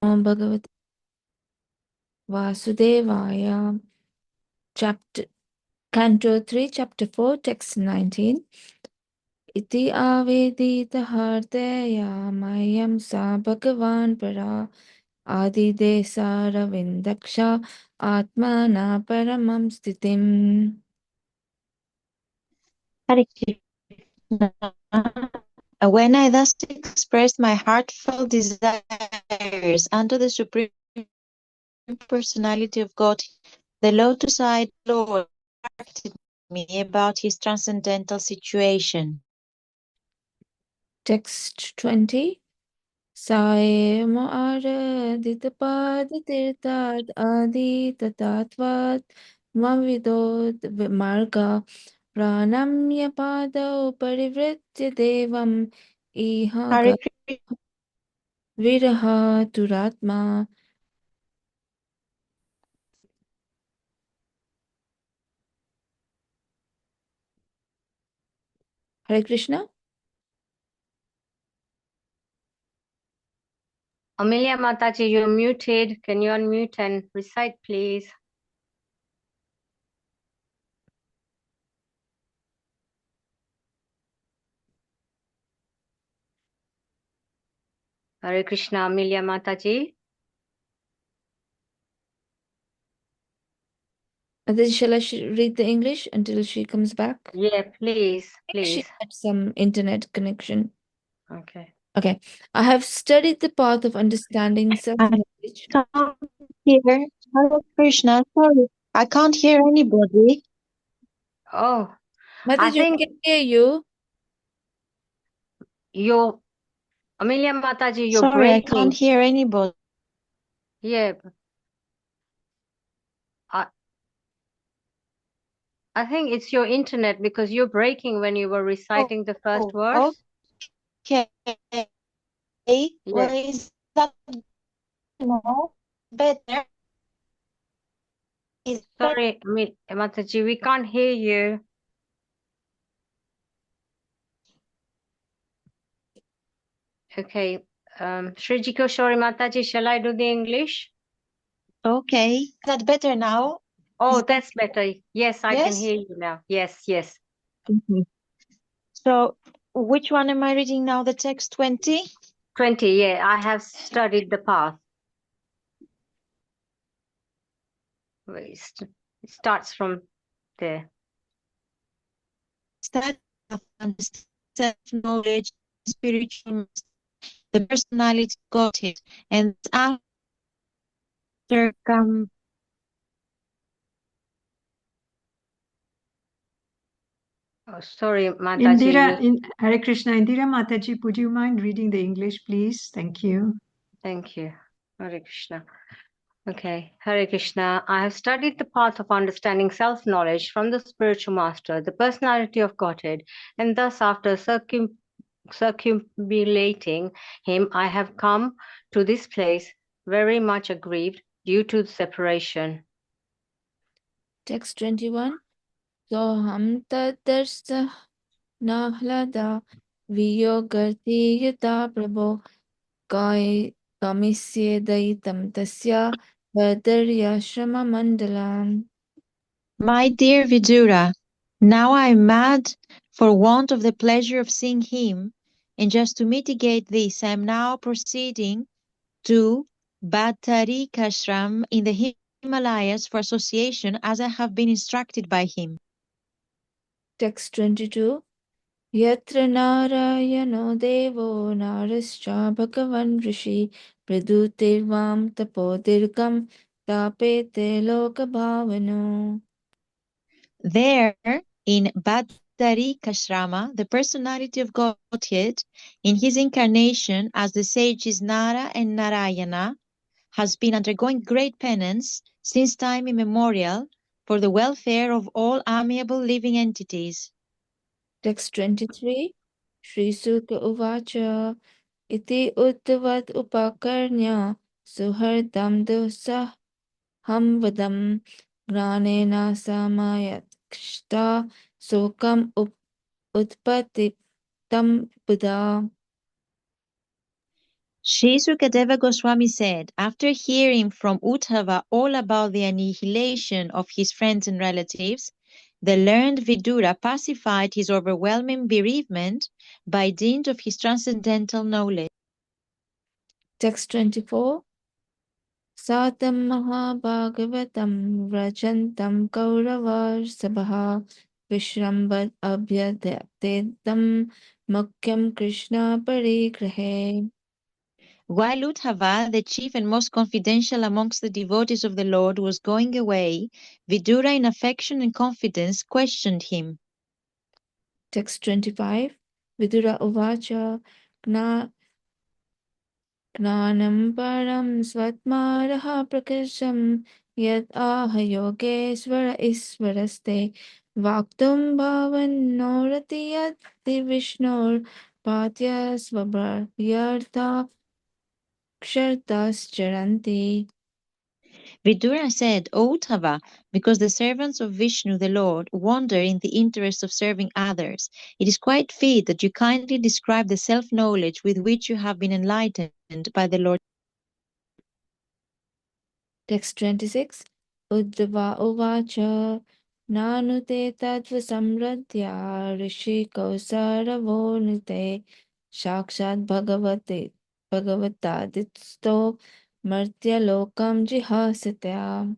Om Bhagavate Vasudevaya. Canto 3, Chapter 4, Text 19. Iti avedita hardeya mayam sa bhagavan para adidesa ravindaksha atmana paramam stitim. Hare Krishna. When I thus expressed my heartfelt desires unto the Supreme Personality of God, the lotus-eyed Lord instructed me about his transcendental situation. Text 20. Saema aradita padatirtad adita tatvat mavidod marga pranamya padau parivritya devam iha Hare Krishna. viraha turatma. Hare Krishna. Amelia Mataji, you're muted. Can you unmute and recite, please? Hare Krishna, Amelia Mataji. Then shall I read the English until she comes back? Yeah, please, She please. had some internet connection. Okay. Okay. I have studied the path of understanding self-knowledge. I can't hear. Hare Krishna. Sorry, I can't hear anybody. Oh, Mataji, think- we can hear you. you're Amelia Mataji, you're Sorry, I breaking. can't hear anybody. Yeah. I think it's your internet because you're breaking when you were reciting the first verse. Okay. Yeah. Well, is that no better? Is Sorry, Mataji, we can't hear you. Okay. Shriji Koshori Mataji, shall I do the English? okay? Is that better now? Oh, Is that- that's better. Yes, I can Yes? hear you now. Yes, yes. Mhm. So, which one am I reading now? The text 20? 20, yeah, I have studied the path. It starts from there. That of self-knowledge, spiritual master, the personality got it, and after come. Oh, sorry, Mataji. Hare Krishna. Indira Mataji, would you mind reading the English, please? Thank you. Thank you. Hare Krishna. Okay, Hare Krishna. I have studied the path of understanding self-knowledge from the spiritual master, the personality of Godhead, and thus after circumambulating him, I have come to this place very much aggrieved due to separation. Text 21. Soham tadarsa nahlada viyogarti yata prabho kamisye daitam tasya vadarya mandalam. My dear Vidura, now I am mad for want of the pleasure of seeing him, and just to mitigate this, I am now proceeding to Bhattarikashram in the Himalayas for association as I have been instructed by him. Text 22. Yatra narayano devo narascha bhagavan rishi pradutirvam tapodirgam tapete lokabhavano. There, in Bhattarikashrama, the personality of Godhead, in his incarnation as the sages Nara and Narayana, has been undergoing great penance since time immemorial for the welfare of all amiable living entities. Text 23. Sri Sukha Uvacha iti uttavad upakarnya suhardam dosa hamvadam granena samayat kshta sokam utpati tam buddha. Sri Sukadeva Goswami said, after hearing from Uddhava all about the annihilation of his friends and relatives, the learned Vidura pacified his overwhelming bereavement by dint of his transcendental knowledge. Text 24. Satam Mahabhagavatam Rajantam Kaurava Sabha Vishrambat Abhyadetam Mukyam Krishna Parigrahe. While Uddhava, the chief and most confidential amongst the devotees of the Lord, was going away, Vidura, in affection and confidence, questioned him. Text 25. Vidura Uvacha Gnanam Param Svatmaraha Prakasham Yad Aha Yogeshvara Isvaraste Vaktum Bhavan Norati Yati Vishnur Patya Svabharyartha Kshartas Charanti. Vidura said, O Uddhava, because the servants of Vishnu the Lord wander in the interest of serving others, it is quite fit that you kindly describe the self-knowledge with which you have been enlightened by the Lord. Text 26. Uddhava Uvacha Nanute Tattva Samradhya Rishiko Saravonite Shakshat Bhagavataditsto Martya Lokam Jihasatya.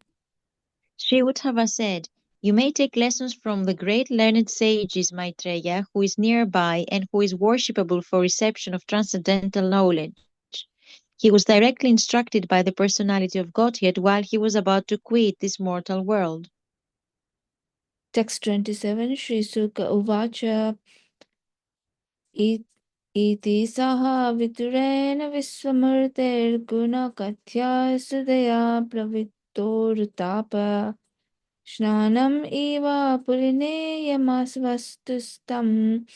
Sri Uddhava said, you may take lessons from the great learned sages Maitreya, who is nearby and who is worshipable for reception of transcendental knowledge. He was directly instructed by the personality of Godhead while he was about to quit this mortal world. Text 27. Shri Sukha Uvacha Iti Saha Viturena Visvamurter Kathya Sudaya Pravittorutapa Snanam Eva Purineyamasvastustam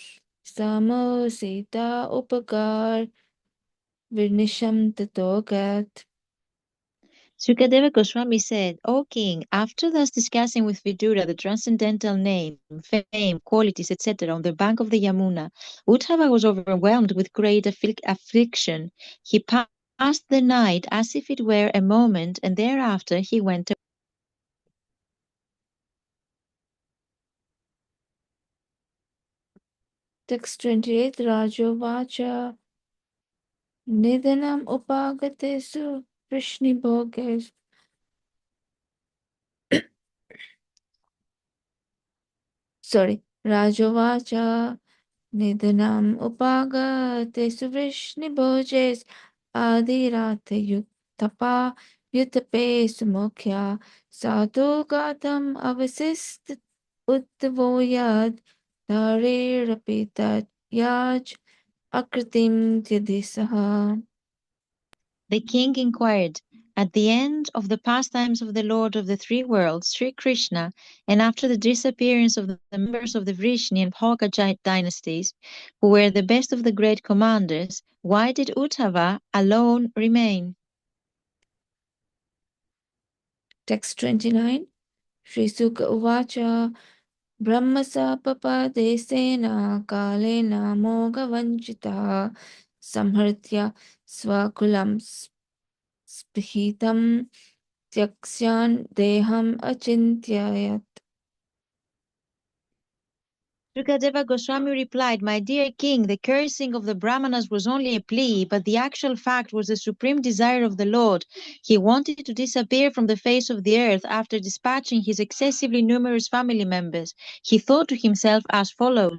Samo Sita Upakar Virnisham Tatogat. Sukadeva Goswami said, O king, after thus discussing with Vidura the transcendental name, fame, qualities, etc., on the bank of the Yamuna, Uddhava was overwhelmed with great affliction. He passed the night as if it were a moment, and thereafter he went away. Text 28. Rajovacha Nidanam Upagatesu Vrishni Bhoges. Rajovacha Nidanam Upagatesu Vrishni Bhoges Adirate Yuttapa Yuttape Sumukhya Sadhu Gatam Avasist Uttavoyad Dharirapita Yaj Akritim Tyadisaha. The king inquired, at the end of the pastimes of the Lord of the three worlds, Sri Krishna, and after the disappearance of the members of the Vrishni and Bhoga dynasties, who were the best of the great commanders, why did Uddhava alone remain? Text 29. Shri Sukha Uvacha Brahmasa Papadesena Kalena Mogavanchita Samhartya Swakulam Spihitam Tyaksyan Deham Achintyayat. Sukadeva Goswami replied, my dear king, the cursing of the Brahmanas was only a plea, but the actual fact was the supreme desire of the Lord. He wanted to disappear from the face of the earth after dispatching his excessively numerous family members. He thought to himself as follows.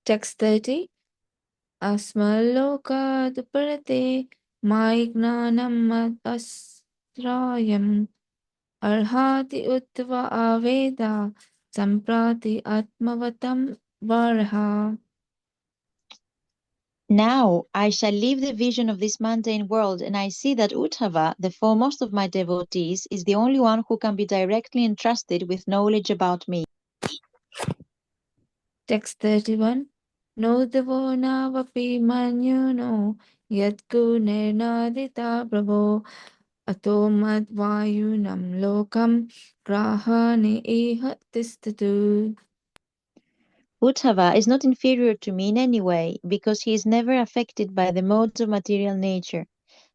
Text 30. Asmaloka Duparate Maignanam Mad Asrayam Arhati Uttva Aveda Samprati Atmavatam Varha. Now I shall leave the vision of this mundane world, and I see that Uddhava, the foremost of my devotees, is the only one who can be directly entrusted with knowledge about me. Text 31. No devo navapi manyuno yat nirnadita prabho ato madvayunam lokam grahani iha tistatu. Uddhava is not inferior to me in any way, because he is never affected by the modes of material nature.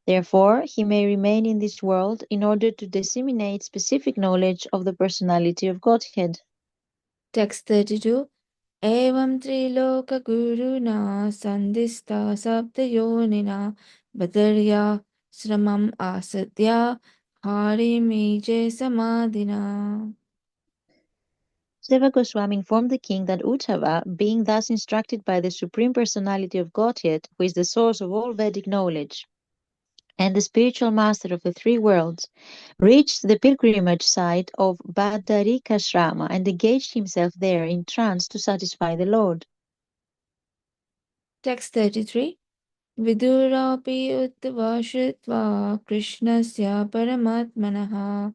Therefore, he may remain in this world in order to disseminate specific knowledge of the personality of Godhead. Text 32. Evam triloka guruna sandista sabdayonina badarya sramam asadya harimije samadhina. Deva Goswami informed the king that Uddhava, being thus instructed by the Supreme Personality of Godhead, who is the source of all Vedic knowledge, and the spiritual master of the three worlds, reached the pilgrimage site of Badarikashrama and engaged himself there in trance to satisfy the Lord. Text 33. Vidurapi uddvashitva krishnasya paramatmanaha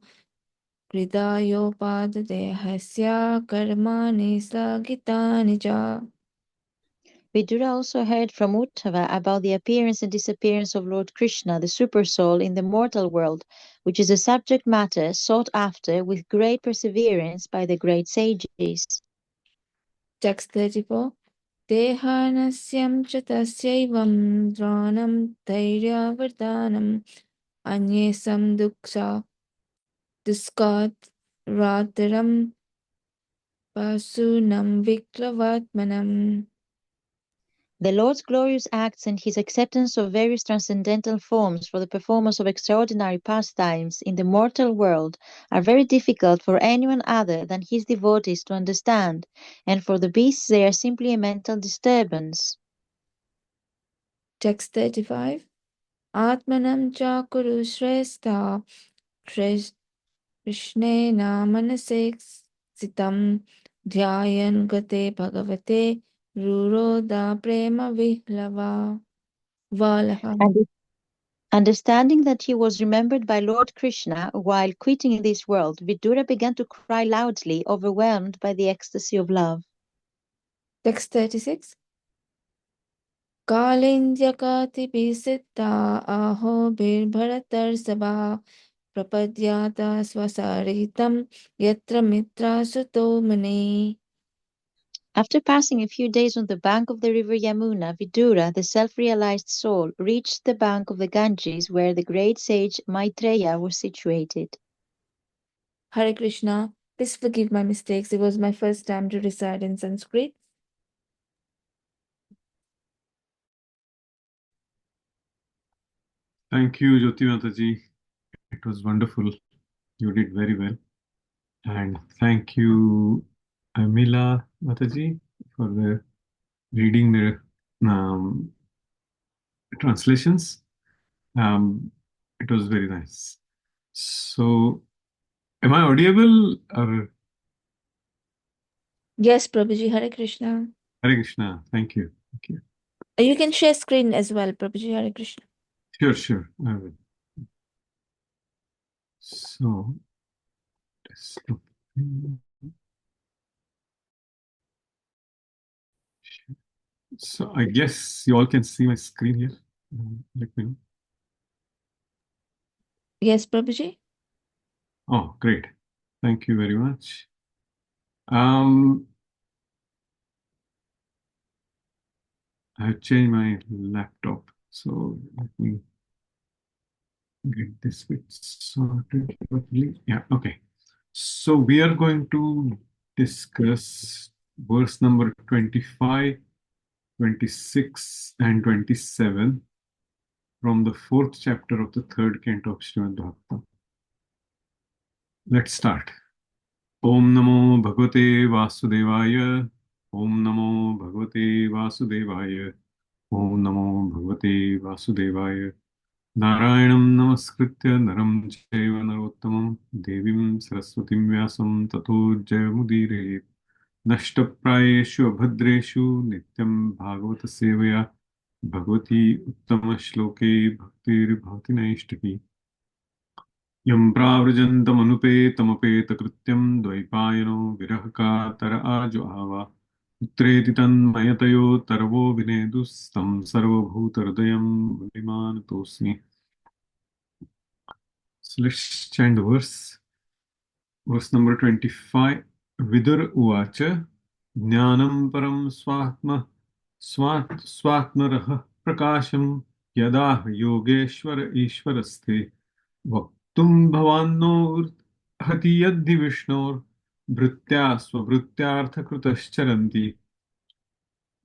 kridayopadadehasya karmani slagitani ja. Vidura also heard from Uddhava about the appearance and disappearance of Lord Krishna, the Supersoul, in the mortal world, which is a subject matter sought after with great perseverance by the great sages. Text 34. Tehanasyam cha tasyaivam dranam dhairyavartanam anyesam duskat rataram pasunam viklavatmanam. The Lord's glorious acts and his acceptance of various transcendental forms for the performance of extraordinary pastimes in the mortal world are very difficult for anyone other than his devotees to understand, and for the beasts they are simply a mental disturbance. Text 35. Atmanam cha kuru shrestha krishnena manasek sitam dhyayan gate bhagavate ruroda prema vihlava valaha. And understanding that he was remembered by Lord Krishna while quitting this world, Vidura began to cry loudly, overwhelmed by the ecstasy of love. Text 36. Kalindhyakati bisitta aho bir bharatar sabha prapadyata swasaritam yatra mitra suto mani. After passing a few days on the bank of the river Yamuna, Vidura, the self-realized soul, reached the bank of the Ganges where the great sage Maitreya was situated. Hare Krishna, please forgive my mistakes. It was my first time to recite in Sanskrit. Thank you, Jyoti Mataji. It was wonderful. You did very well. And thank you, Amila Mataji, for reading the translations. It was very nice. So, am I audible? Or Yes, Prabhuji, Hare Krishna. Hare Krishna. Thank you. Thank you. You can share screen as well, Prabhuji, Hare Krishna. Sure, sure. I will. So, so I guess you all can see my screen here. Let me know. Yes, Prabhuji. Oh, great. Thank you very much. I have changed my laptop, so let me get this bit sorted properly. Yeah, okay. So we are going to discuss verse number 25, 26, and 27 from the 4th chapter of the 3rd canto of Srimad Bhagavatam. Let's start. Om Namo Bhagavate Vasudevaya. Om Namo Bhagavate Vasudevaya. Om Namo Bhagavate Vasudevaya. Narayanam Namaskritya Naram Chaiva Narottamam Devim Saraswatim Vyasam Tato Jayamudire Nashtaprayeshu Abhadreshu Nityam Bhagavata Sevaya Bhagavati Uttama Shloke Bhaktir Bhavati Naishtaki Yam Pravrajantam Krityam Dvaipayano Virahaka Tara Ajo Utreti Tanmayatayo Tarvo Vinedus Tam Sarvabhuta Hridayam Buddhiman Tosmi. So let's chant the verse. Verse number 25. Vidur Uvacha. Jnanam param swatmarah prakasham yada yogeshwara ishwaraste vaktum bhavanno hati yadhi vishnor bhritya svabhrityartha krutashcharanti.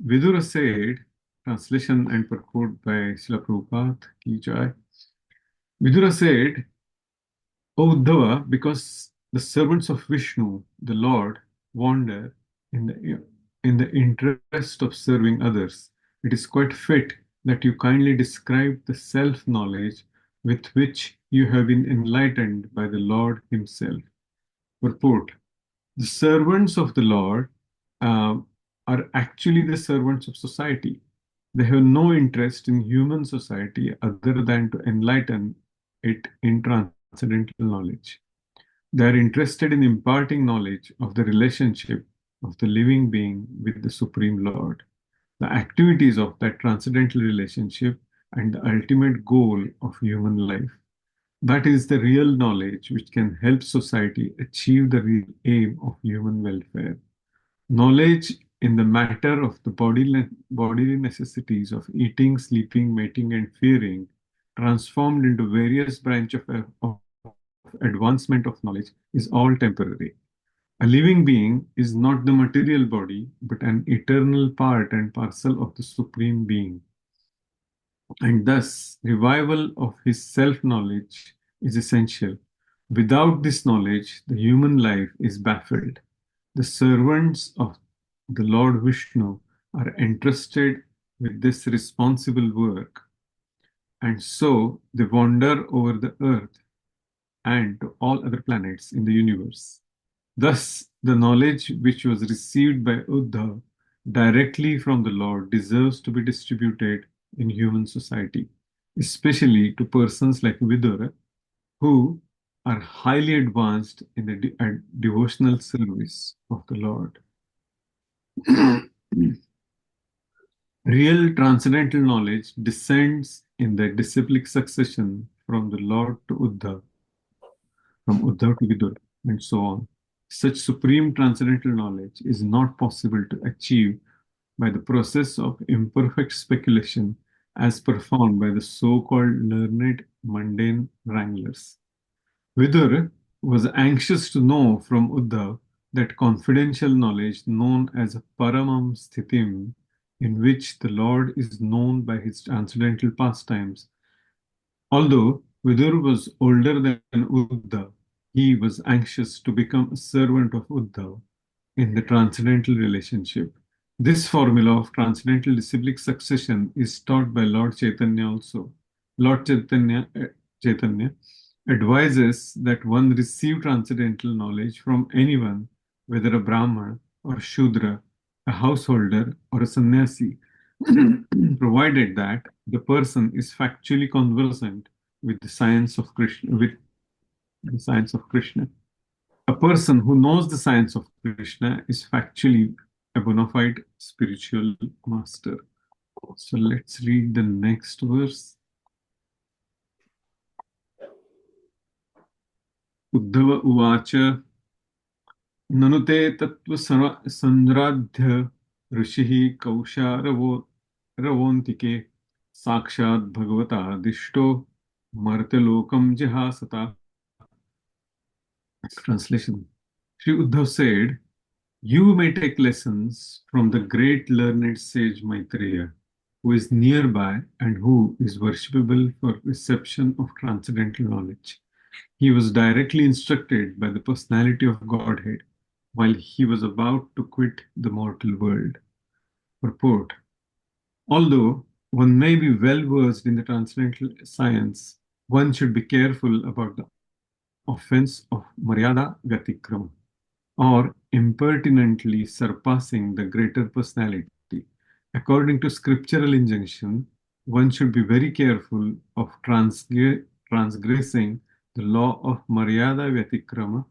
Vidura said, translation and purport by Srila Prabhupada ki jai. Vidura said, O Uddhava, because the servants of Vishnu, the Lord, wander in the interest of serving others, it is quite fit that you kindly describe the self-knowledge with which you have been enlightened by the Lord Himself. Purport: the servants of the Lord uh, are actually the servants of society. They have no interest in human society other than to enlighten it in transcendental knowledge. They are interested in imparting knowledge of the relationship of the living being with the Supreme Lord, the activities of that transcendental relationship, and the ultimate goal of human life. That is the real knowledge which can help society achieve the real aim of human welfare. Knowledge in the matter of the bodily necessities of eating, sleeping, mating, and fearing, transformed into various branches of advancement of knowledge, is all temporary. A living being is not the material body, but an eternal part and parcel of the Supreme Being. And thus, revival of his self-knowledge is essential. Without this knowledge, the human life is baffled. The servants of the Lord Vishnu are entrusted with this responsible work, and so they wander over the earth and to all other planets in the universe. Thus, the knowledge which was received by Uddhav directly from the Lord deserves to be distributed in human society, especially to persons like Vidura, who are highly advanced in the devotional service of the Lord. Real transcendental knowledge descends in the disciplic succession from the Lord to Uddhav, from Uddhav to Vidura, and so on. Such supreme transcendental knowledge is not possible to achieve by the process of imperfect speculation as performed by the so-called learned mundane wranglers. Vidur was anxious to know from Uddhav that confidential knowledge known as Paramam Sthitim, in which the Lord is known by his transcendental pastimes. Although Vidur was older than Uddhav, he was anxious to become a servant of Uddhav in the transcendental relationship. This formula of transcendental disciplic succession is taught by Lord Chaitanya also. Lord Chaitanya advises that one receive transcendental knowledge from anyone, whether a Brahmana or Shudra, a householder or a sannyasi, provided that the person is factually conversant with the science of Krishna. A person who knows the science of Krishna is factually a bona fide spiritual master. So let's read the next verse. Uddhava Uvacha Nanute Tattva Sandradhya Rishihi Kausha Ravontike Sakshad Bhagavata Dishto Martelokam Jihasata. Translation. Sri Uddhav said, you may take lessons from the great learned sage Maitreya, who is nearby and who is worshipable for reception of transcendental knowledge. He was directly instructed by the personality of Godhead while he was about to quit the mortal world. Purport. Although one may be well versed in the transcendental science, one should be careful about the offense of Maryada Vyatikrama, or impertinently surpassing the greater personality. According to scriptural injunction, one should be very careful of transgressing the law of Maryada Vyatikrama,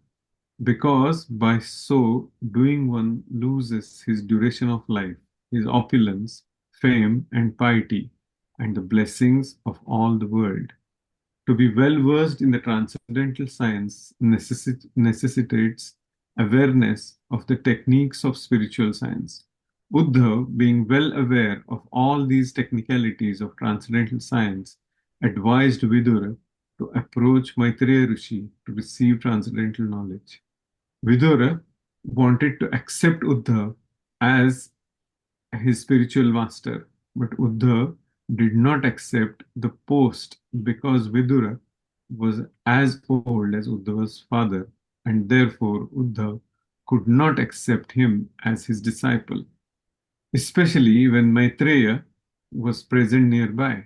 because by so doing one loses his duration of life, his opulence, fame, and piety, and the blessings of all the world. To be well versed in the transcendental science necessitates awareness of the techniques of spiritual science. Uddhav, being well aware of all these technicalities of transcendental science, advised Vidura to approach Maitreya Rishi to receive transcendental knowledge. Vidura wanted to accept Uddhav as his spiritual master, but Uddhav did not accept the post because Vidura was as old as Uddhava's father, and therefore Uddhav could not accept him as his disciple, especially when Maitreya was present nearby.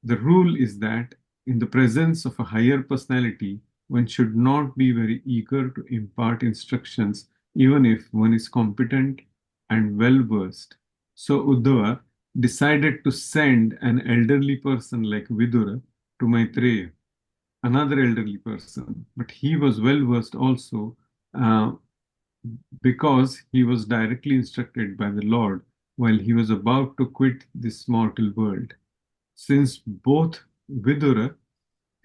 The rule is that in the presence of a higher personality, one should not be very eager to impart instructions, even if one is competent and well versed. So Uddhava decided to send an elderly person like Vidura to Maitreya, another elderly person, but he was well versed also, because he was directly instructed by the Lord while he was about to quit this mortal world. Since both Vidura,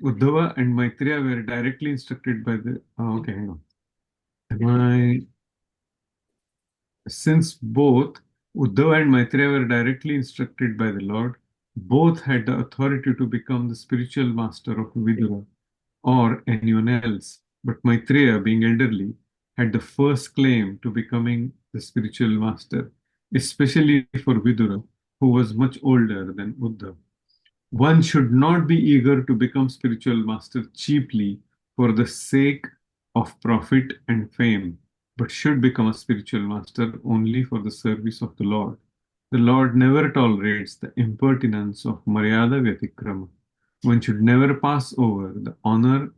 Uddhava, and Maitreya were directly instructed by the. Okay, hang on. Since both Uddhava and Maitreya were directly instructed by the Lord, both had the authority to become the spiritual master of Vidura or anyone else. But Maitreya, being elderly, had the first claim to becoming the spiritual master, especially for Vidura, who was much older than Uddhava. One should not be eager to become spiritual master cheaply for the sake of profit and fame, but should become a spiritual master only for the service of the Lord. The Lord never tolerates the impertinence of Maryada Vyatikrama. One should never pass over the honor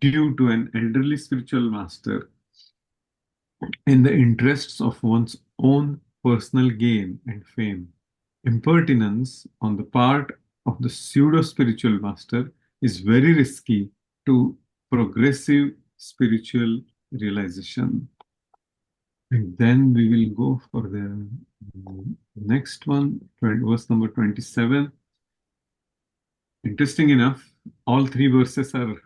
due to an elderly spiritual master in the interests of one's own personal gain and fame. Impertinence on the part of the pseudo spiritual master is very risky to progressive spiritual realization. And then we will go for the next one, verse number 27. Interesting enough, all three verses are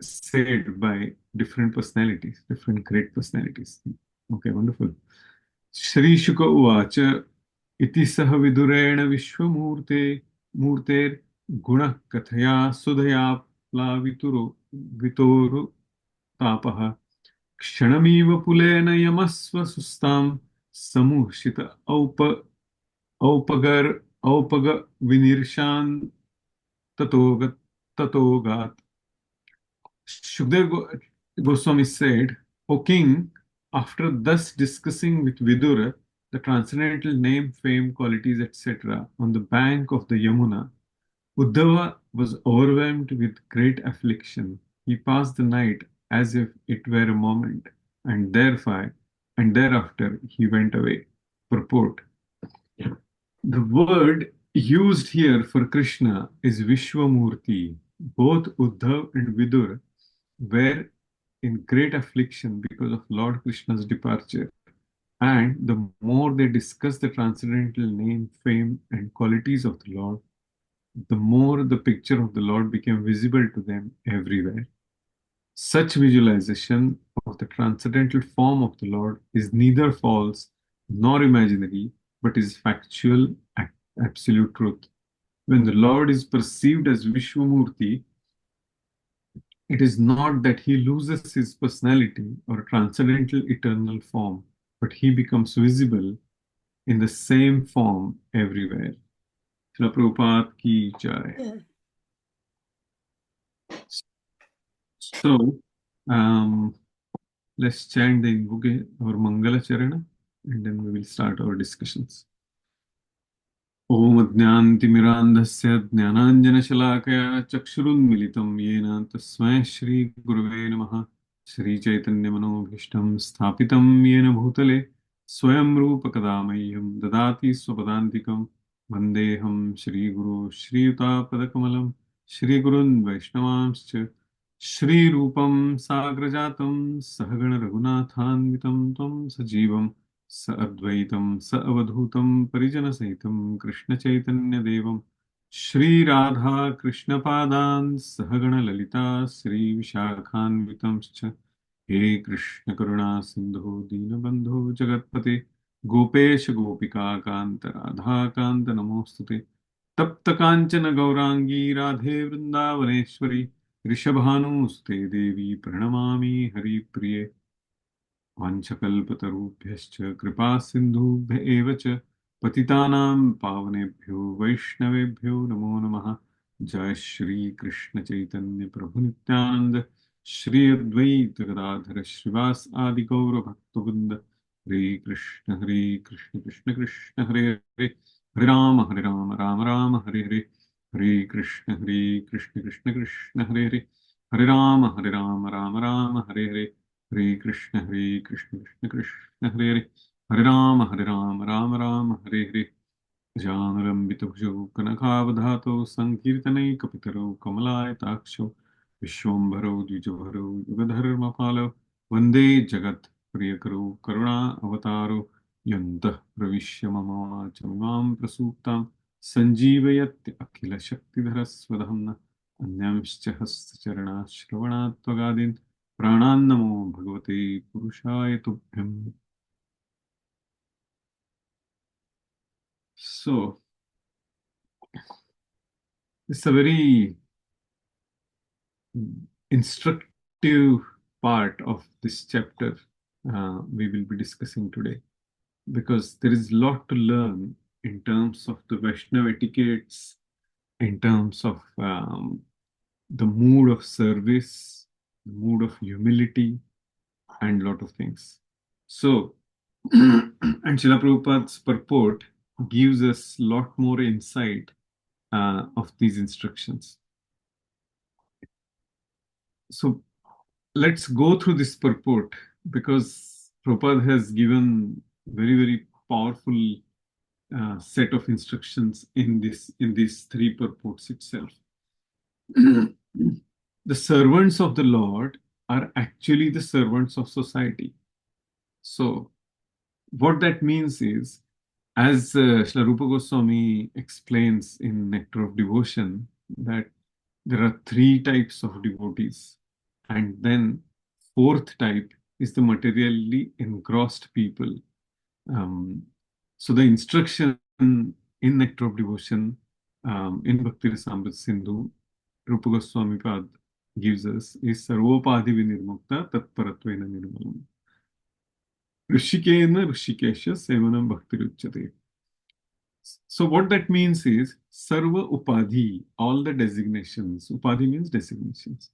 said by different personalities, different great personalities. Okay, wonderful. Shri Shuka Uvacha Iti Saha Vidureena Vishwamurte Murter Guna Kathaya Sudhaya Plavituru Vitoru Tapaha Kshanamiva Pulena Yamasva Sustam Samushita Aupaga Vinirshan Tatogat. Shukdev Goswami said, O king, after thus discussing with Vidura the transcendental name, fame, qualities, etc., on the bank of the Yamuna, Uddhava was overwhelmed with great affliction. He passed the night as if it were a moment, and thereafter he went away. Purport. The word used here for Krishna is Vishwamurti. Both Uddhav and Vidura were in great affliction because of Lord Krishna's departure. And the more they discussed the transcendental name, fame, and qualities of the Lord, the more the picture of the Lord became visible to them everywhere. Such visualization of the transcendental form of the Lord is neither false nor imaginary, but is factual, absolute truth. When the Lord is perceived as Vishwamurti, it is not that he loses his personality or transcendental eternal form, but he becomes visible in the same form everywhere. Srila Prabhupada ki jai. So, let's chant the invocation or Mangala Charana, and then we will start our discussions. Om Ajnantimirandhasya Jnananjanashalakaya Chakshurunmilitam Yena Tasmai Shri Gurave Namaha Shri Chaitanya Manobhishtam Sthapitam Yena Bhutale Swayam Rupa Kadamayyam Dadati Swapadantikam Vandeham Shri Guru Shri Yuta Padakamalam Shri Gurun Vaishnavamscha Shri Rupam Sagrajatam Sahagana Raghunathanvitam Tam Sajivam स अद्वैतं स अवधूतं परिजनसहितं कृष्णचैतन्यदेवं श्रीराधा कृष्णपादान् सहगणललिता श्रीविशाखान्वितंश्च हे कृष्ण करुणा सिंधु दीनबंधु जगतपते गोपेश गोपिका कांत राधा कांत नमोस्तुते तप्त कांचन गौरांगी राधे वृंदावनेश्वरी ऋषभानुस्ते देवी प्रणमामि हरिप्रिये वाञ्छकल्पतरुभ्यश्च कृपा सिन्धुभ्य एव च पतितानां पावनेभ्यो वैष्णवेभ्यो नमो नमः जय श्री कृष्ण चैतन्य प्रभु नित्यानंद श्री अद्वैत गदाधर श्रीवास आदि गौर भक्तवृंद हरे कृष्ण कृष्ण कृष्ण हरे हरे हरे राम राम राम हरे हरे हरे कृष्ण कृष्ण कृष्ण हरे हरे हरे राम राम हरे हरे हरे कृष्ण कृष्ण कृष्ण हरे हरे हरे राम राम हरे हरे जानुलम्बितभुजौ कनकावधातौ सङ्कीर्तनैकपितरौ कमलायताक्षौ विश्वम्भरौ द्विजभरौ युगधर्मपालौ वन्दे जगत्प्रियकरौ करुणा अवतारो यन्तः प्रविश्य मम वाचमिमां प्रसूक्तां सञ्जीवयत्य अखिलशक्तिधरस्वधाम्नः अन्यांश्च हस्तचरणाश्रवणात् त्वगादीन् प्राणान्नमो भगवते पुरुषाय तुभ्यम्. So, it's a very instructive part of this chapter we will be discussing today, because there is a lot to learn in terms of the Vaishnava etiquettes, in terms of the mood of service, the mood of humility, and lot of things. So, and Srila Prabhupada's purport gives us a lot more insight of these instructions. So let's go through this purport, because Prabhupada has given very powerful set of instructions in these three purports itself. The servants of the Lord are actually the servants of society. So what that means is, as Srila Rupa Goswami explains in Nectar of Devotion, that there are three types of devotees, and then fourth type is the materially engrossed people. So the instruction in Nectar of Devotion, in Bhakti Rasamrita Sindhu, Rupa Goswami Pad gives us is Sarvopadi Vinirmukta Tatparatvena Nirmalam. Rishikena Rishikesha Sevanam Bhaktiruchyate. So what that means is Sarva Upadhi, all the designations. Upadhi means designations.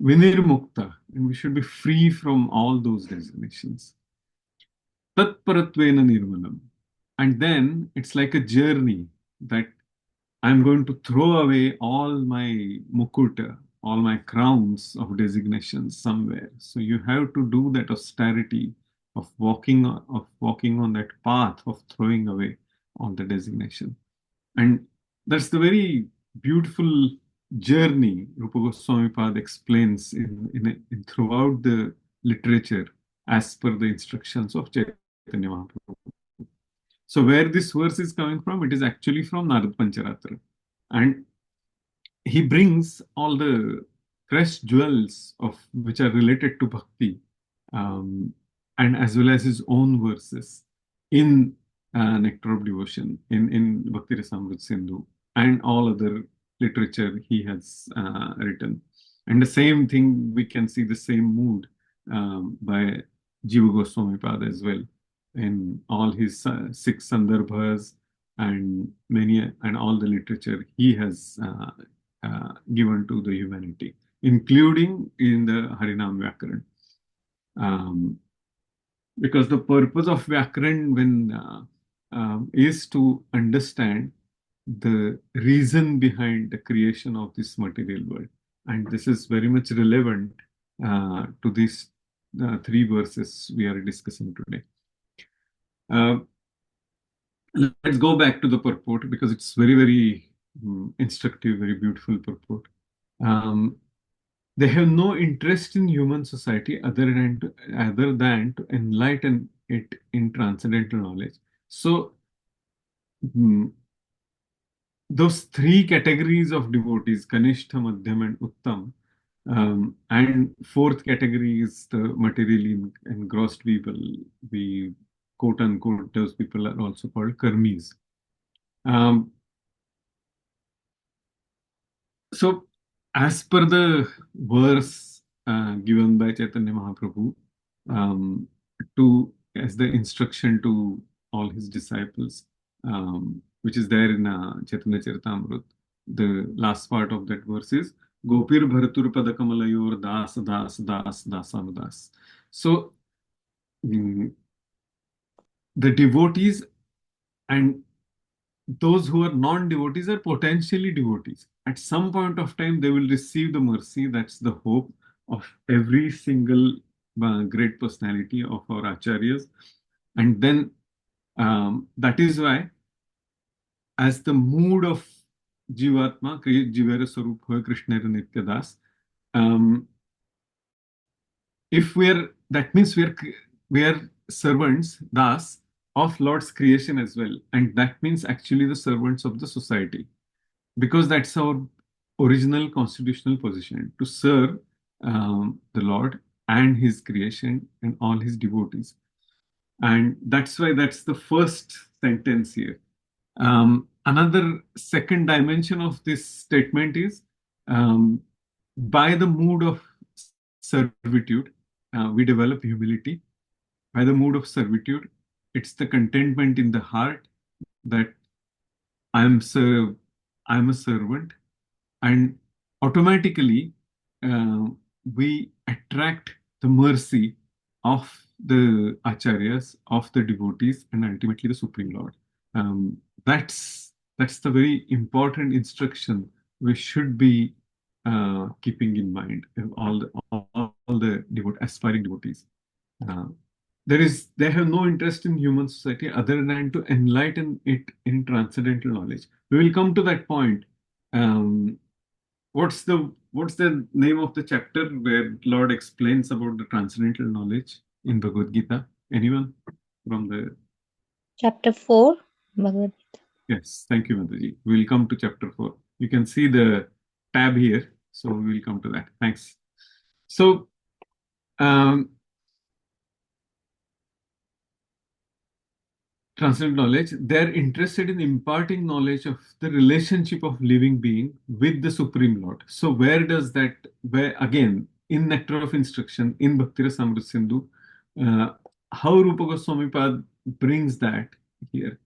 Vinirmukta, and we should be free from all those designations. Tatparatvena Nirmanam. And then it's like a journey that I'm going to throw away all my mukuta, all my crowns of designations somewhere. So you have to do that austerity of walking on that path of throwing away all the designation. And that's the very beautiful journey Rupa Goswami Pad explains in throughout the literature as per the instructions of Chaitanya Mahaprabhu. So where this verse is coming from, it is actually from Narad Pancharatra. And he brings all the fresh jewels of which are related to bhakti, and as well as his own verses in Nectar of Devotion, in Bhakti Rasamrita Sindhu, and all other literature he has written. And the same thing, we can see the same mood by Jiva Goswami Pad as well, in all his six sandarbhas and all the literature he has given to the humanity, including in the Harinam Vyakaran. Because the purpose of Vyakaran is to understand the reason behind the creation of this material world. And this is very much relevant to these three verses we are discussing today. Let's go back to the purport, because it's very instructive, very beautiful purport. They have no interest in human society other than to enlighten it in transcendental knowledge. So those three categories of devotees, Kanishta, Madhyam, and Uttam, And fourth category is the materially engrossed people. We quote unquote, those people are also called karmis. So, as per the verse given by Chaitanya Mahaprabhu, to as the instruction to all his disciples, which is there in Chaitanya Charitamrita, the last part of that verse is Gopir Bharatur Padakamalayur Das Das Das Dasanudas. So, the devotees and those who are non-devotees are potentially devotees. At some point of time, they will receive the mercy. That's the hope of every single great personality of our acharyas. And then that is why, as the mood of Jivatma, Jivera Sarup Hoy Krishnera Nityadas, if that means we are servants, das, of Lord's creation as well. And that means actually the servants of the society. Because that's our original constitutional position, to serve the Lord and his creation and all his devotees. And that's why that's the first sentence here. Another second dimension of this statement is by the mood of servitude, we develop humility. By the mood of servitude, it's the contentment in the heart that I'm a servant, and automatically we attract the mercy of the acharyas, of the devotees, and ultimately the Supreme Lord. That's the very important instruction we should be keeping in mind, all the aspiring devotees. They have no interest in human society other than to enlighten it in transcendental knowledge. We will come to that point. What's the name of the chapter where Lord explains about the transcendental knowledge in Bhagavad Gita? Anyone from the Chapter 4, Bhagavad Gita. Yes, thank you, Mataji. We'll come to chapter 4. You can see the tab here, so we will come to that. Thanks. So, transcendental knowledge, they're interested in imparting knowledge of the relationship of living being with the Supreme Lord. So where again, in Nectar of Instruction, in Bhakti Rasamrita Sindhu, how Rupa Goswami Pad brings that here.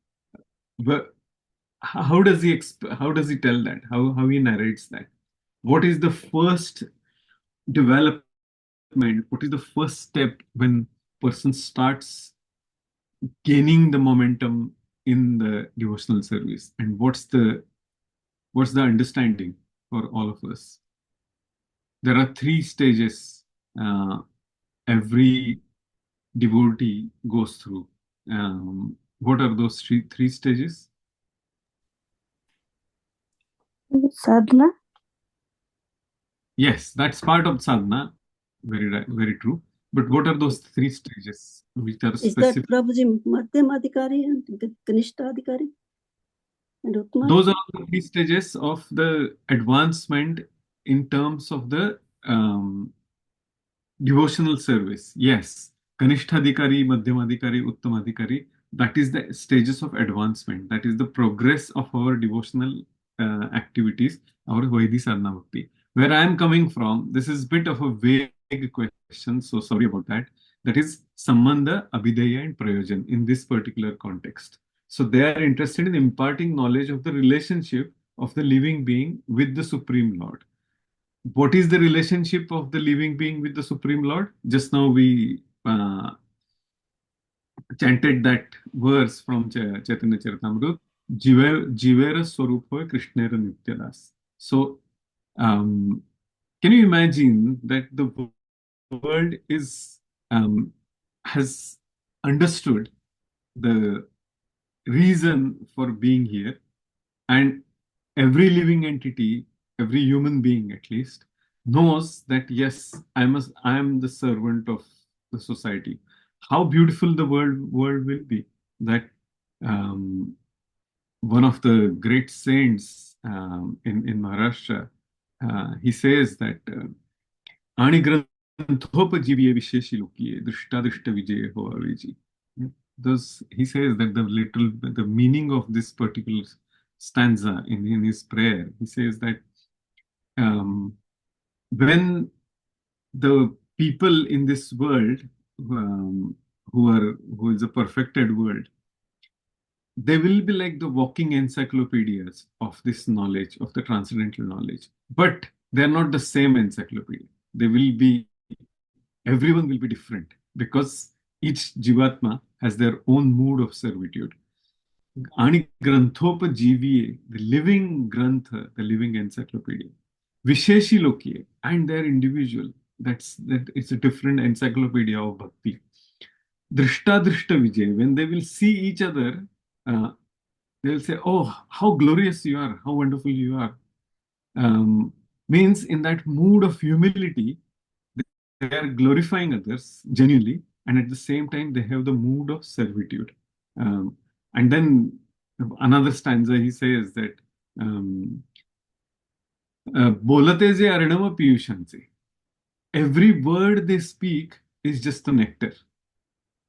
But how does he tell that? How he narrates that? What is the first development? What is the first step when person starts gaining the momentum in the devotional service, and what's the understanding for all of us? There are three stages every devotee goes through. What are those three stages? Sadhana. Yes, that's part of sadhana. Very true. But what are those three stages which are Is specific? that Prabhuji Madhyam Adhikari and Kanishta Adhikari and Uttama? Those are the three stages of the advancement in terms of the devotional service. Yes, Kanishtadhikari, Madhyamadhikari, Uttamadhikari, that is the stages of advancement. That is the progress of our devotional activities, our Vaidhi Sadhana Bhakti. Where I am coming from, this is a bit of a vague question, so sorry about that. That is Sambandha, Abhidheya, and Prayojan in this particular context. So they are interested in imparting knowledge of the relationship of the living being with the Supreme Lord. What is the relationship of the living being with the Supreme Lord? Just now we chanted that verse from Chaitanya Charitamrita, Jivera Swarupa Krishnera Nityadas. So, can you imagine that the world has understood the reason for being here, and every living entity, every human being at least, knows that yes, I am the servant of the society. How beautiful the world will be. That one of the great saints in Maharashtra, he says that आणि ग्रंथोपजीवीये विशेषी लोकीये दृष्टादृष्ट विजय होवावेजी. Thus, he says that the meaning of this particular stanza in his prayer, he says that when the people in this world, who is a perfected world, they will be like the walking encyclopedias of this knowledge, of the transcendental knowledge. But they're not the same encyclopedia. They will be, everyone will be different because each Jivatma has their own mood of servitude. Ani Granthopajiviye, the living Grantha, the living encyclopedia. Visheshi Lokiye, and they're individual. That it's a different encyclopedia of bhakti. Drishta Drishta Vijay, when they will see each other, they will say, "Oh, how glorious you are, how wonderful you are." Means in that mood of humility, they are glorifying others genuinely, and at the same time, they have the mood of servitude. And then another stanza, he says that "Bolate je arnava piyushanse." Every word they speak is just a nectar.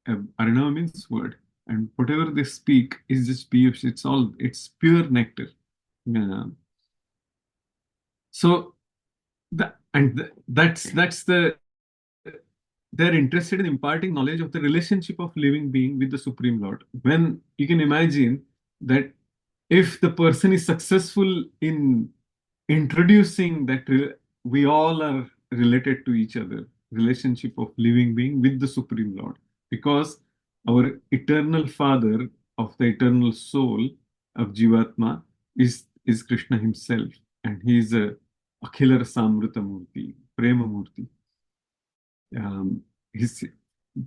Arnava means word, and whatever they speak is just piyush. It's pure nectar. So that's they're interested in imparting knowledge of the relationship of living being with the Supreme Lord. When you can imagine that if the person is successful in introducing that we all are related to each other, relationship of living being with the Supreme Lord, because our eternal Father of the eternal soul of Jivatma is Krishna himself, and he is a Akhilar Samrita Murti, Prema Murti.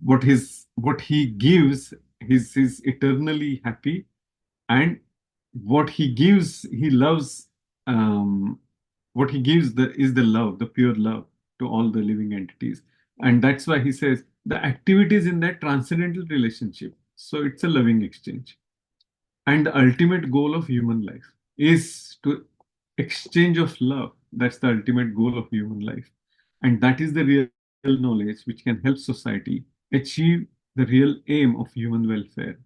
What he gives is eternally happy, and what he gives, he loves. What he gives is the love, the pure love to all the living entities, and that's why he says the activities in that transcendental relationship. So it's a loving exchange, and the ultimate goal of human life is to exchange of love. That's the ultimate goal of human life, and that is the real knowledge which can help society achieve the real aim of human welfare.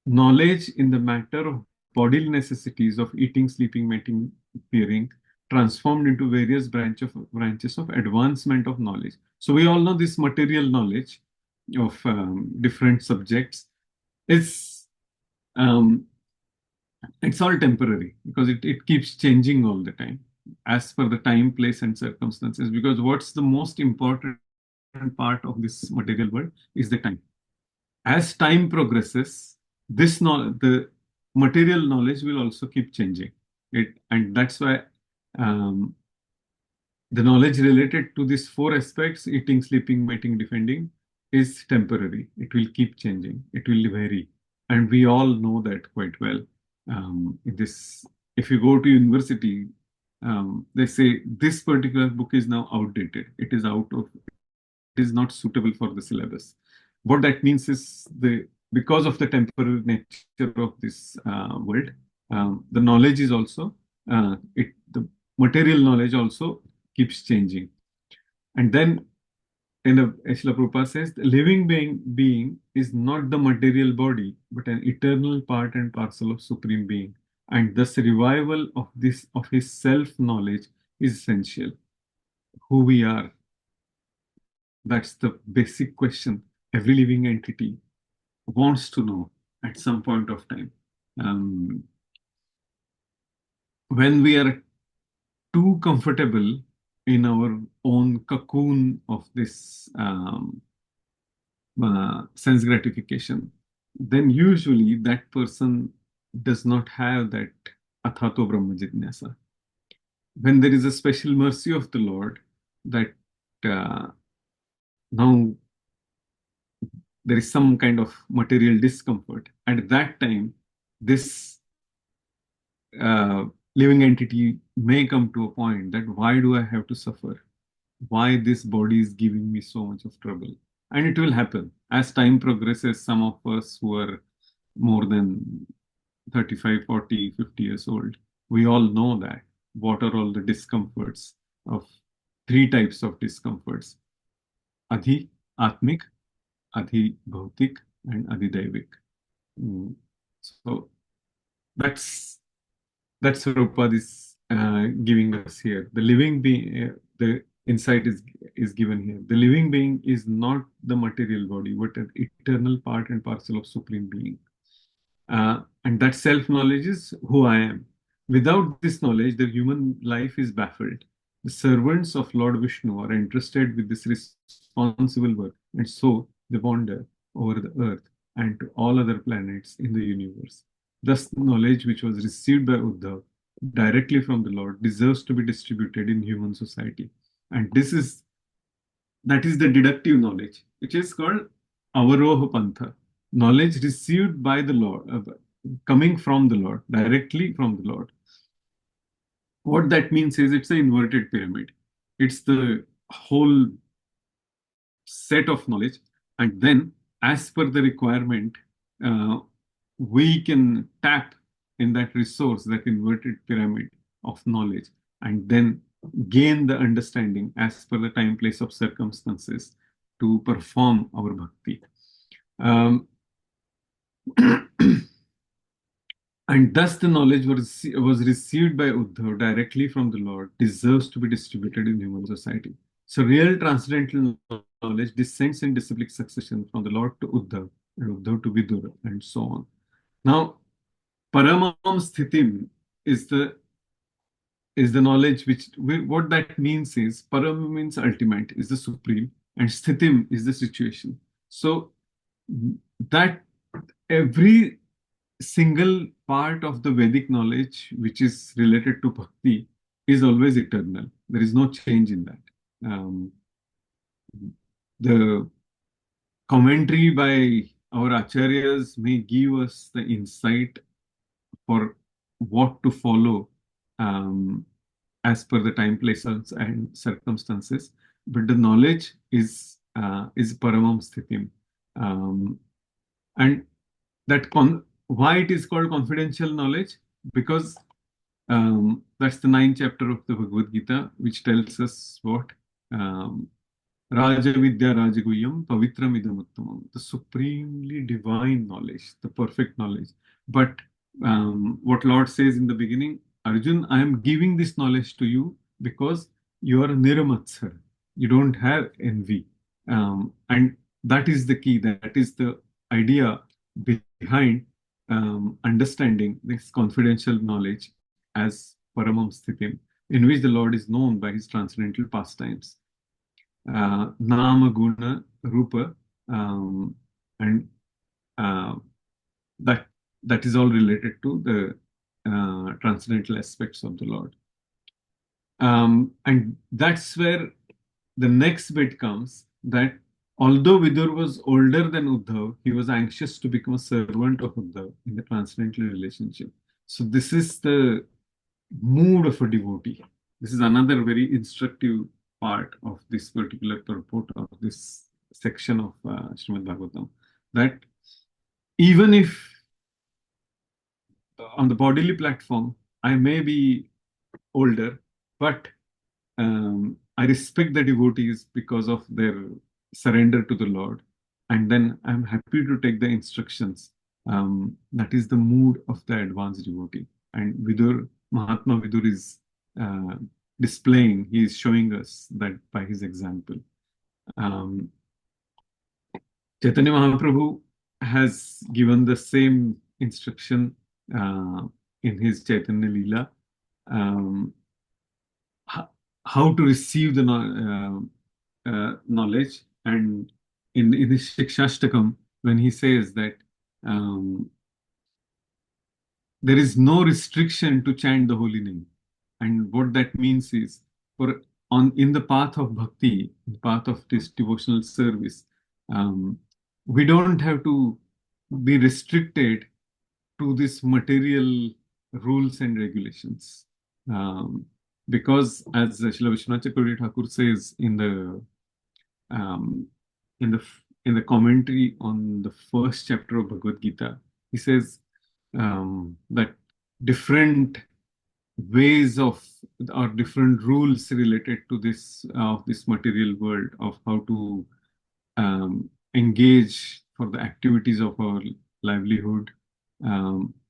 Knowledge in the matter of bodily necessities of eating, sleeping, mating, appearing, transformed into various branches of advancement of knowledge. So we all know this material knowledge of different subjects is it's all temporary because it keeps changing all the time as per the time, place, and circumstances. Because what's the most important part of this material world is the time. As time progresses, the material knowledge will also keep changing. And that's why the knowledge related to these four aspects, eating, sleeping, mating, defending, is temporary. It will keep changing. It will vary. And we all know that quite well. If you go to university, they say this particular book is now outdated. It is not suitable for the syllabus. What that means is because of the temporary nature of this world, the knowledge is also the material knowledge also keeps changing. And then Srila Prabhupada says the living being is not the material body, but an eternal part and parcel of Supreme Being. And thus revival of his self-knowledge is essential. Who we are. That's the basic question every living entity wants to know at some point of time. When we are too comfortable in our own cocoon of this sense gratification, then usually that person does not have that Athato Brahma Jidnyasa. When there is a special mercy of the Lord that now there is some kind of material discomfort, and at that time, this living entity may come to a point that why do I have to suffer? Why this body is giving me so much of trouble? And it will happen. As time progresses, some of us who are more than 35, 40, 50 years old, we all know that. What are all the discomforts of three types of discomforts: Adhi Atmik, Adhi Bhautik, and Adhi Daivik. So that's Prabhupada is giving us here. The living being, the insight is given here. The living being is not the material body, but an eternal part and parcel of Supreme Being. And that self-knowledge is who I am. Without this knowledge, the human life is baffled. The servants of Lord Vishnu are entrusted with this responsible work, and so they wander over the earth and to all other planets in the universe. Thus, the knowledge which was received by Uddhav directly from the Lord deserves to be distributed in human society. And that is the deductive knowledge, which is called Avaroha Pantha. Knowledge received by the Lord, coming from the Lord, directly from the Lord. What that means is it's an inverted pyramid. It's the whole set of knowledge, and then as per the requirement, we can tap in that resource, that inverted pyramid of knowledge, and then gain the understanding as per the time, place of circumstances to perform our bhakti. And thus the knowledge was received by Uddhav directly from the Lord deserves to be distributed in human society. So real transcendental knowledge descends in disciplic succession from the Lord to Uddhav, and Uddhav to Vidur, and so on. Now, Paramam Sthitim is the knowledge which, what that means is, Param means ultimate, is the supreme, and Sthitim is the situation. So that every single part of the Vedic knowledge which is related to bhakti is always eternal. There is no change in that. The commentary by our acharyas may give us the insight for what to follow as per the time, places, and circumstances, but the knowledge is Paramam Sthitim. And that why it is called confidential knowledge? Because that's the 9th chapter of the Bhagavad Gita, which tells us what? Raja Vidya Rajaguyam Pavitram Idamuttamam, the supremely divine knowledge, the perfect knowledge. But what Lord says in the beginning, Arjun, I am giving this knowledge to you because you are Niramatsar. You don't have envy. And that is the key. That is the idea behind understanding this confidential knowledge as Paramam Sthitim, in which the Lord is known by his transcendental pastimes. Nama, Guna, Rupa, and that is all related to the transcendental aspects of the Lord. And that's where the next bit comes, that although Vidur was older than Uddhav, he was anxious to become a servant of Uddhav in the transcendental relationship. So this is the mood of a devotee. This is another very instructive part of this particular purport of this section of Srimad Bhagavatam, that even if on the bodily platform I may be older, but I respect the devotees because of their surrender to the Lord, and then I'm happy to take the instructions. That is the mood of the advanced devotee. And Vidur, Mahatma Vidur is displaying, he is showing us that by his example. Chaitanya Mahaprabhu has given the same instruction in his Chaitanya Leela, how to receive the knowledge. And in his Shikshashtakam, when he says that there is no restriction to chant the holy name. And what that means is, in the path of bhakti, in the path of this devotional service, we don't have to be restricted to these material rules and regulations. Because as Srila Vishwanath Chakravarti Thakur says in the commentary on the first chapter of Bhagavad Gita, he says that different ways of or different rules related to this of this material world, of how to engage for the activities of our livelihood,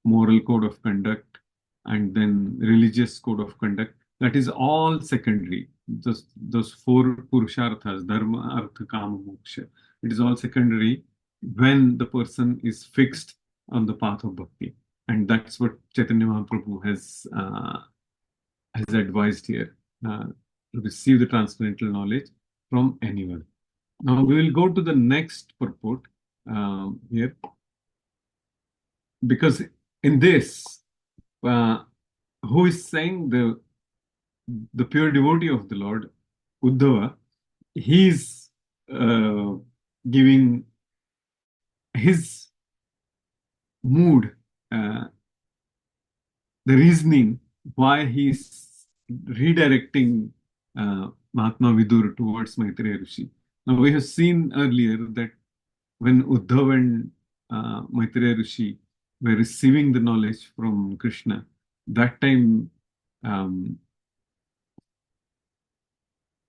moral code of conduct, and then religious code of conduct. That is all secondary. Those four purusharthas, dharma, artha, kama, moksha. It is all secondary when the person is fixed on the path of bhakti, and that's what Chaitanya Mahaprabhu has advised here, to receive the transcendental knowledge from anyone. Now we will go to the next purport here, because in this, who is saying the pure devotee of the Lord, Uddhava, he is giving his mood, the reasoning why he is redirecting Mahatma Vidur towards Maitreya Rishi. Now we have seen earlier that when Uddhav and Maitreya Rishi were receiving the knowledge from Krishna, that time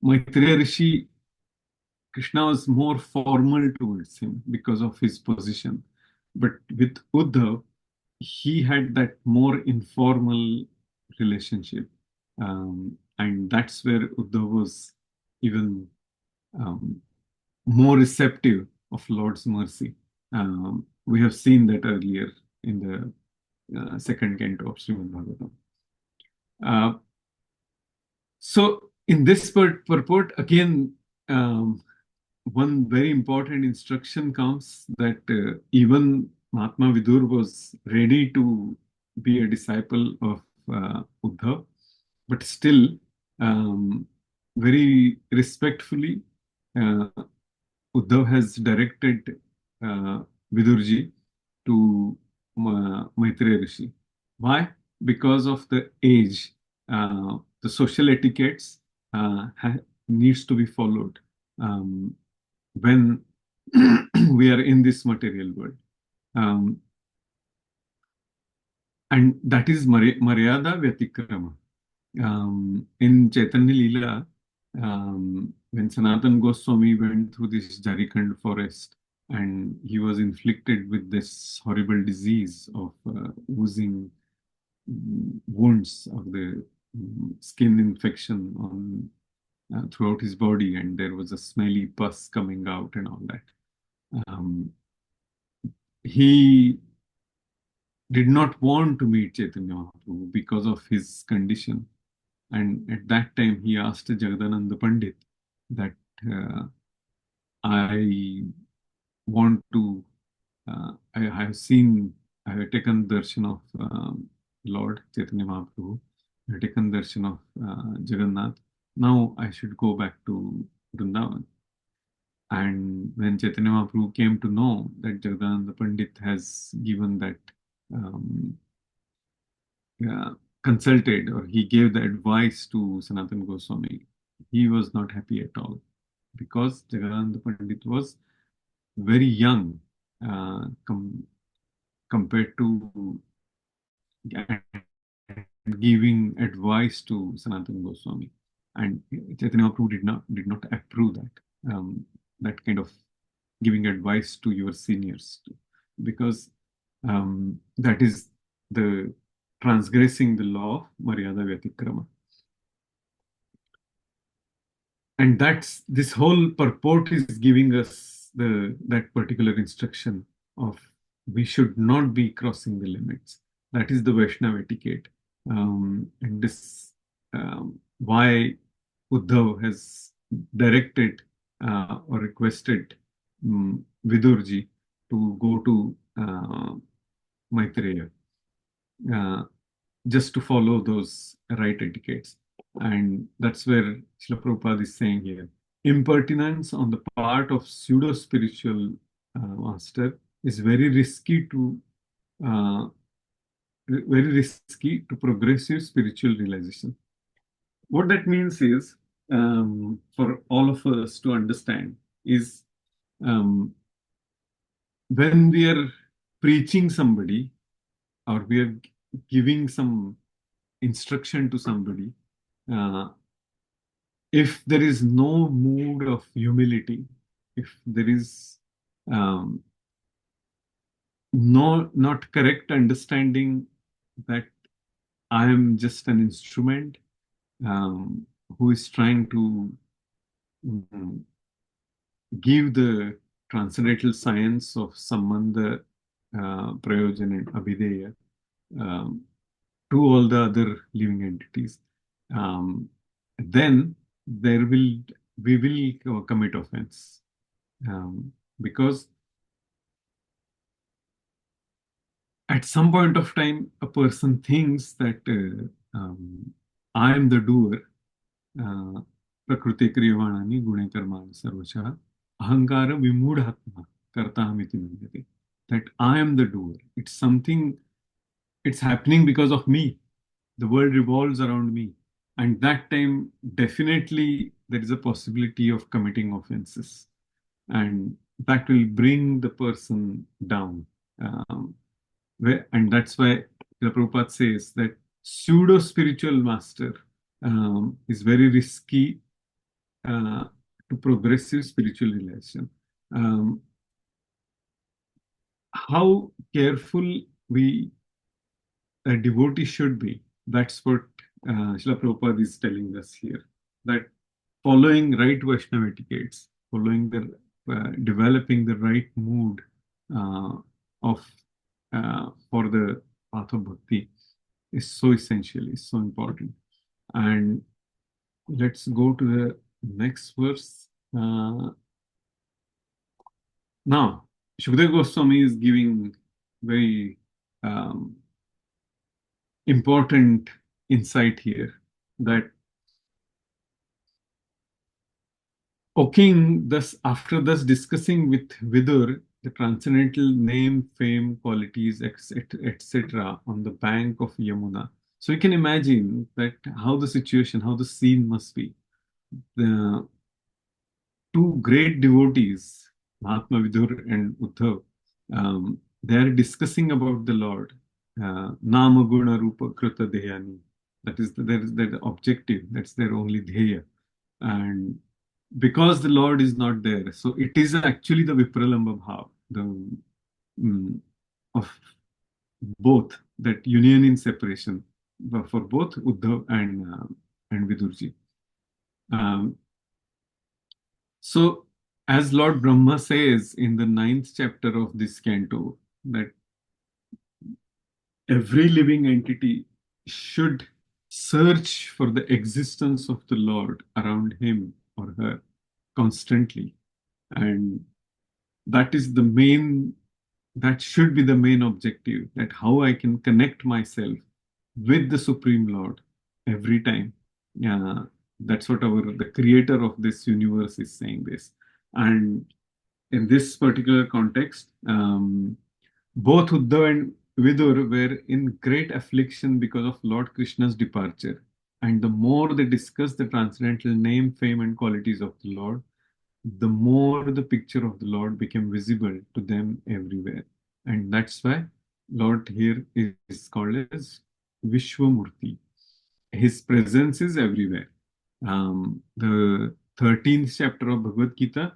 Maitreya Rishi, Krishna was more formal towards him because of his position. But with Uddhav, he had that more informal relationship. And that's where Uddhav was even more receptive of Lord's mercy. We have seen that earlier in the second canto of Srimad Bhagavatam. So in this purport, again, one very important instruction comes that even Mahatma Vidur was ready to be a disciple of Uddhav, but still, very respectfully, Uddhav has directed Vidurji to Maitreya Rishi. Why? Because of the age, the social etiquettes needs to be followed when we are in this material world. And that is Maryada Vyatikrama. In Chaitanya Leela, when Sanatana Goswami went through this Jharkhand forest and he was inflicted with this horrible disease of oozing wounds of the skin infection on throughout his body, and there was a smelly pus coming out and all that. He did not want to meet Chaitanya Mahaprabhu because of his condition. And at that time, he asked Jagadananda Pandit that I want to, I have taken darshan of Lord Chaitanya Mahaprabhu, I have taken darshan of Jagannath. Now I should go back to Vrindavan. And when Chaitanya Mahaprabhu came to know that Jagadananda Pandit has given that, consulted, or he gave the advice to Sanatana Goswami, he was not happy at all, because Jagadananda Pandit was very young compared to giving advice to Sanatana Goswami, and Chaitanya Mahaprabhu did not approve that kind of giving advice to your seniors, because that is the transgressing the law of Maryada Vyatikrama. And this whole purport is giving us that particular instruction of we should not be crossing the limits. That is the Vaishnava etiquette. And this why Uddhav has directed or requested Vidurji to go to Maitreya, just to follow those right etiquettes. And that's where Srila Prabhupada is saying here, impertinence on the part of pseudo-spiritual master is very risky to progressive spiritual realization. What that means is, for all of us to understand, is when we are preaching somebody or we are giving some instruction to somebody, if there is no mood of humility, if there is not correct understanding that I am just an instrument who is trying to mm, give the transcendental science of Sambandha, Prayojan, and Abhideya um, to all the other living entities, then we will commit offense, because at some point of time a person thinks that I am the doer. प्रकृते क्रियमाणानि गुणे कर्माणि सर्वशः अहंकार विमूढात्मा कर्ताहमिति मन्यते. That I am the doer. It's something, it's happening because of me. The world revolves around me. And that time, definitely, there is a possibility of committing offenses. And that will bring the person down. And that's why the Prabhupada says that pseudo-spiritual master is very risky to progressive spiritual realization. How careful a devotee should be, that's what Srila Prabhupada is telling us here. That following right Vaishnava etiquettes, developing the right mood for the path of bhakti is so essential, is so important. And let's go to the next verse. Now, Shukdev Goswami is giving very important insight here, that O king, after thus discussing with Vidur the transcendental name, fame, qualities, etc., on the bank of Yamuna. So you can imagine that how the situation, how the scene must be. The two great devotees, Mahatma Vidur and Uddhav, they are discussing about the Lord. Nama Guna Rupa Krita Deyani. That is the objective. That's their only dheya. And because the Lord is not there, so it is actually the Vipralamba Bhav, of both, that union in separation for both Uddhav and Vidurji. So, as Lord Brahma says in the 9th chapter of this canto, that every living entity should search for the existence of the Lord around him or her constantly. And that should be the main objective, that how I can connect myself with the Supreme Lord every time. That's what the creator of this universe is saying this. And in this particular context, both Uddhav and Vidur were in great affliction because of Lord Krishna's departure. And the more they discussed the transcendental name, fame, and qualities of the Lord, the more the picture of the Lord became visible to them everywhere. And that's why Lord here is called as Vishwamurti. His presence is everywhere. The 13th chapter of Bhagavad Gita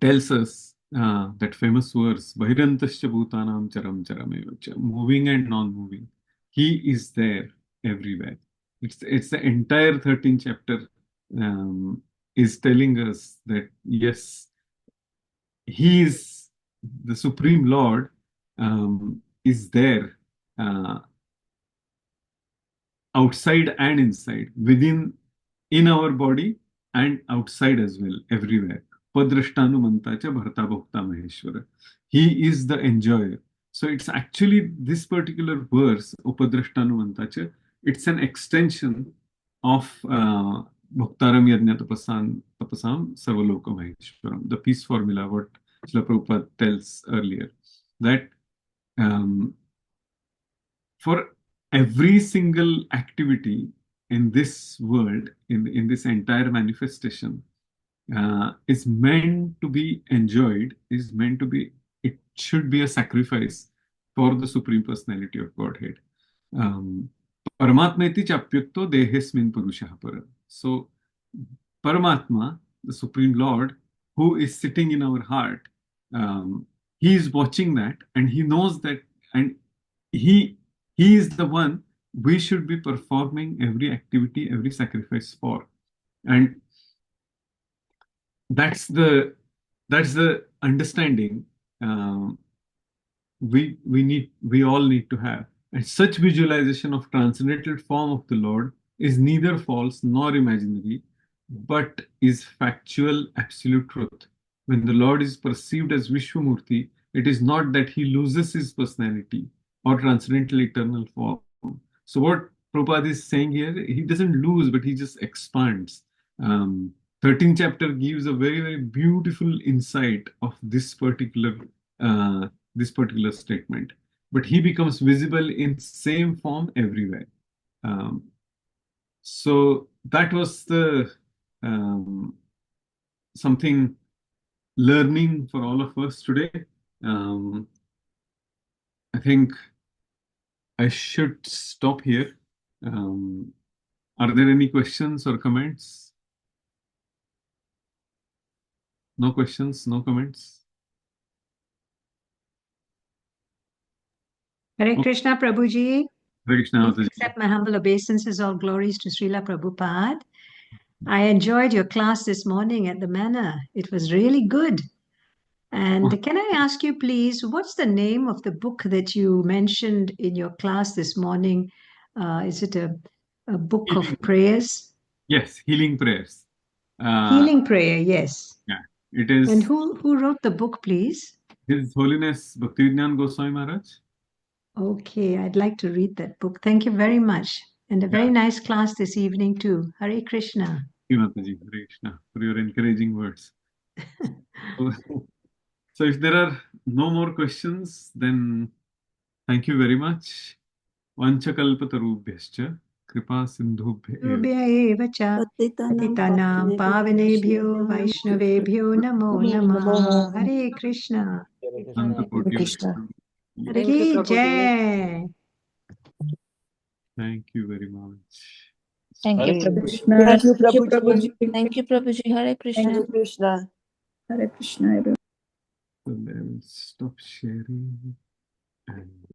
tells us that famous verse, Bhahirantascha Bhutanam Charam Charamevacha, moving and non-moving. He is there everywhere. It's the entire 13th chapter is telling us that yes, he is the Supreme Lord, is there outside and inside, in our body and outside as well, everywhere. Padrashtanumantacha Bharta Bhokta Maheshwara. He is the enjoyer. So it's actually this particular verse, Upadrashtanumantacha, it's an extension of Bhoktaram Yajna Tapasam Sarvaloka Maheshwaram, the peace formula, what Srila Prabhupada tells earlier, that for every single activity in this world, in this entire manifestation, is meant to be enjoyed, it should be a sacrifice for the Supreme Personality of Godhead. Paramatmeti chapyukto dehesmin purushah para. So Paramatma, the Supreme Lord, who is sitting in our heart, he is watching that, and he knows that, and he is the one we should be performing every activity, every sacrifice for. And that's the understanding we all need to have. And such visualization of transcendental form of the Lord is neither false nor imaginary, but is factual, absolute truth. When the Lord is perceived as Vishwamurti, it is not that he loses his personality or transcendental eternal form. So what Prabhupada is saying here, he doesn't lose, but he just expands. 13th chapter gives a very, very beautiful insight of this particular statement. But he becomes visible in same form everywhere. So that was the something learning for all of us today. I think I should stop here. Are there any questions or comments? No questions, no comments. Hare Krishna, Prabhuji. Hare Krishna, Please accept my humble obeisances. All glories to Srila Prabhupada. I enjoyed your class this morning at the Manor. It was really good. And can I ask you, please, what's the name of the book that you mentioned in your class this morning? Is it a book of prayers? Yes, Healing Prayers. Healing Prayer, yes. Yeah, it is. And who wrote the book, please? His Holiness Bhaktivedanta Goswami Maharaj. Okay, I'd like to read that book. Thank you very much. And a very nice class this evening too. Hare Krishna. Thank you, Mataji. Hare Krishna, for your encouraging words. So if there are no more questions, then thank you very much. Vanchakalpatarubhyascha kripa sindhubhya eva. Rubhya eva cha patitanam pavanebhyo vaishnavebhyo namo namah. Hare Krishna. And the Hare Krishna. Prabhuji. Thank you, Ki Prabhuji. jai. Thank you very much. Thank you, Hare Prabhuji. Krishna. Thank you, Prabhuji. Thank you, Prabhuji. Hare Krishna. Thank you, Krishna. Hare Krishna, everyone. So let's stop sharing. And